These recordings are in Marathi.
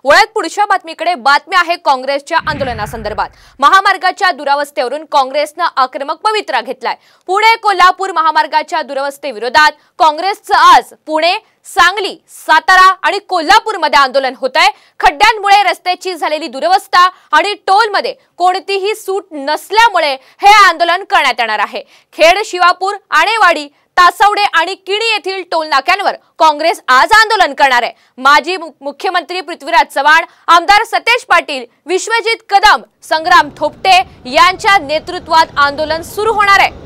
वळत पुढच्या बातमीकडे बातमी आहे काँग्रेसच्या आंदोलनासंदर्भात। महामार्गाच्या दुरावस्थेवरून काँग्रेसने आक्रमक पवित्रा घेतलाय। पुणे कोल्हापूर महामार्गाच्या विरोधात काँग्रेसचं आज पुणे, सांगली, सातारा आणि कोल्हापूरमध्ये आंदोलन होतंय। खड्ड्यांमुळे रस्त्याची झालेली दुरवस्था आणि टोलमध्ये कोणतीही सूट नसल्यामुळे हे आंदोलन करण्यात येणार आहे। खेड, शिवापूर, आणेवाडी, तासवडे आणि किणी येथील टोल नाक्यांवर काँग्रेस आज आंदोलन करणार आहे। माजी मुख्यमंत्री पृथ्वीराज चव्हाण, आमदार सतेज पाटील, विश्वजित कदम, संग्राम थोपटे यांच्या नेतृत्वात आंदोलन सुरू होणार आहे।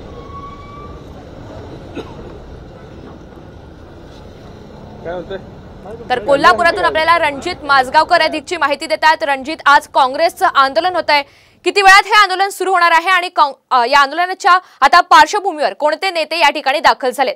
तर कोल्हापुरातून आपल्याला रणजित माजगावकर अधिकची माहिती देतात। रणजित, आज काँग्रेसचं आंदोलन होत आहे, किती वेळात हे आंदोलन सुरू होणार आहे आणि या आंदोलनाच्या आता पार्श्वभूमीवर कोणते नेते या ठिकाणी दाखल झालेत?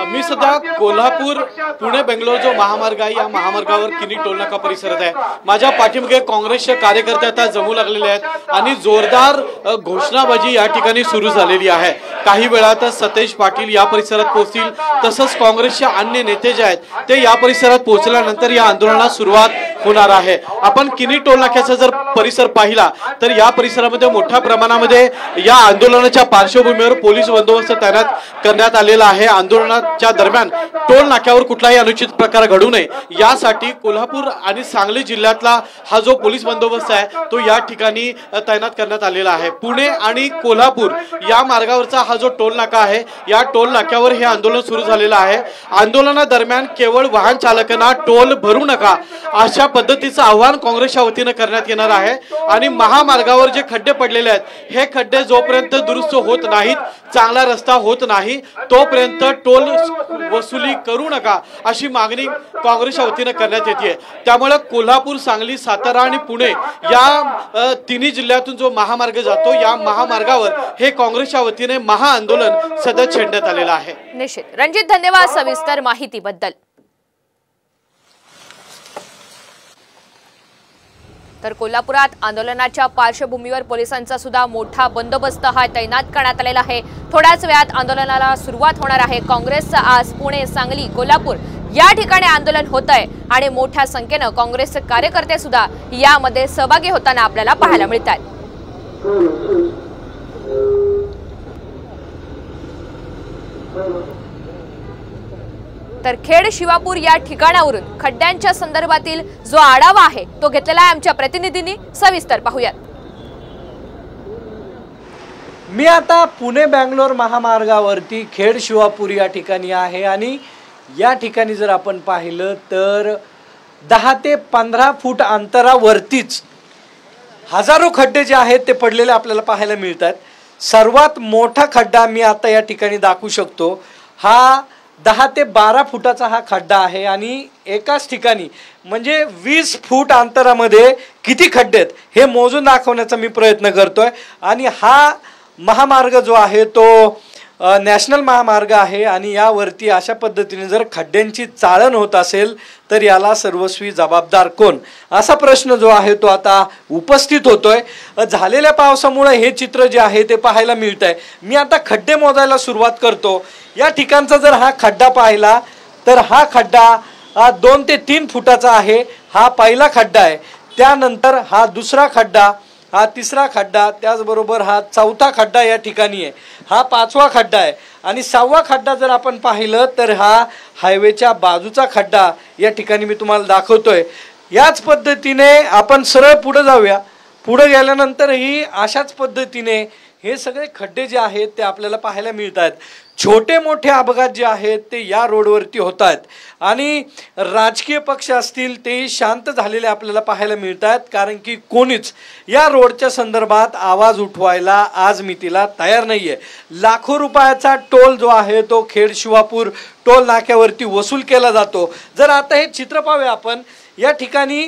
मी सध्या कोल्हापूर पुणे बेंगलोर जो महामार्ग आहे या महामार्गावर किनी टोलनाका परिसरात आहे। माझ्या पाठीमागे काँग्रेसचे कार्यकर्ते आता जमू लागलेले आहेत आणि जोरदार घोषणाबाजी या ठिकाणी सुरू झालेली आहे। काही वेळातच सतेज पाटील या परिसरात पोहोचतील, तसंच काँग्रेसचे अन्य नेते जे आहेत ते या परिसरात पोहोचल्यानंतर या आंदोलनाला सुरुवात होणार आहे। आपण किनी टोलनाक्याचा जर परिसर पाहिला तर या परिसरामध्ये मोठ्या प्रमाणामध्ये या आंदोलनाच्या पार्श्वभूमीवर पोलीस बंदोबस्त तैनात करण्यात आलेला आहे। आंदोलनाच्या दरम्यान टोल नाक्यावर कुठलाही अनुचित प्रकार घडू नये यासाठी कोल्हापूर आणि सांगली जिल्ह्यातला हा जो पोलीस बंदोबस्त आहे तो या ठिकाणी तैनात करण्यात आलेला आहे। पुणे आणि कोल्हापूर या मार्गावरचा हा जो टोल नाका आहे या टोल नाक्यावर हे आंदोलन सुरू झालेलं आहे। आंदोलनादरम्यान केवळ वाहन चालकांना टोल भरू नका अशा पद्धतीचं आवाहन काँग्रेसच्या वतीने करण्यात येणार आहे आणि महामार्गावर जे खड्डे पडलेले आहेत हे खड्डे जोपर्यंत दुरुस्त होत नाहीत, चांगला रस्ता होत नाही तोपर्यंत टोल वसुली करू नका अशी मागणी काँग्रेसच्या वतीने करण्यात येते। त्यामुळे कोल्हापूर, सांगली, सातारा आणि पुणे या तिन्ही जिल्ह्यातून जो महामार्ग जातो या महामार्गावर हे काँग्रेसच्या वतीने महाआंदोलन सध्या छेडण्यात आलेलं आहे। निश्चित रणजित, धन्यवाद सविस्तर माहितीबद्दल। तर कोल्हापुरात आंदोलनाच्या पार्श्वभूमीवर पोलिसांचा सुद्धा मोठा बंदोबस्त हा तैनात करण्यात आलेला आहे। थोड्याच वेळात आंदोलनाला सुरुवात होणार आहे। काँग्रेसचं आज पुणे, सांगली, कोल्हापूर या ठिकाणी आंदोलन होत आहे आणि मोठ्या संख्येने काँग्रेसचे कार्यकर्ते सुद्धा यामध्ये सहभागी होताना आपल्याला पाहायला मिळतात। तर खेड, शिवापूर या ठिकाणावरून खड्ड्यांच्या संदर्भातील जो आढावा आहे तो घेतलेला आहे आमच्या प्रतिनिधींनी, सविस्तर पाहूयात। मी आता पुणे बेंगलोर महामार्गावरती खेड, शिवापूर या ठिकाणी आहे आणि या ठिकाणी जर आपण पाहिलं तर 10 ते 15 फूट अंतरावरतीच हजारो खड्डे जे आहेत ते पडलेले आपल्याला पाहायला मिळतात। सर्वात मोठा खड्डा मी आता या ठिकाणी दाखवू शकतो, हा 10 ते 12 फुटाचा हा खड्डा आहे आणि एकाच ठिकाणी म्हणजे 20 फूट अंतरामध्ये किती खड्डे आहेत हे मोजून दाखवण्याचा मी प्रयत्न करतोय। आणि हा महामार्ग जो आहे तो नॅशनल महामार्ग आहे आणि यावरती अशा पद्धतीने जर खड्ड्यांची चाळण होत असेल तर याला सर्वस्वी जबाबदार कोण असा प्रश्न जो आहे तो आता उपस्थित होतोय। झालेल्या पावसामुळे हे चित्र जे आहे ते पाहायला मिळत आहे। मी आता खड्डे मोजायला सुरुवात करतो। या ठिकाणचा जर हा खड्डा पाहिला तर हा खड्डा 2 ते 3 फुटाचा आहे। हा पहिला खड्डा आहे, त्यानंतर हा दुसरा खड्डा, हा तिसरा खड्डा, त्याचबरोबर हा चौथा खड्डा या ठिकाणी आहे, हा 5वा खड्डा आहे आणि 6वा खड्डा जर आपण पाहिलं तर हा हायवेच्या बाजूचा खड्डा या ठिकाणी मी तुम्हाला दाखवतोय। याच पद्धतीने आपण सरळ पुढे जाऊया। पुढे गेल्यानंतर ही अशाच पद्धतीने हे सगळे खड्डे जे आहेत ते आपल्याला पाहायला मिळतात। छोटे मोठे अपघात जे आहेत ते या रोडवरती होत आहेत आणि राजकीय पक्ष असतील ते शांत झालेले आपल्याला पाहायला मिळतात, कारण की कोणीच या रोडच्या संदर्भात आवाज उठवायला आज मितीला तयार नाही आहे। लाखो रुपयाचा टोल जो आहे तो खेड, शिवापूर टोल नाक्यावरती वसूल केला जातो। जर आता हे चित्र पाहूया आपण, या ठिकाणी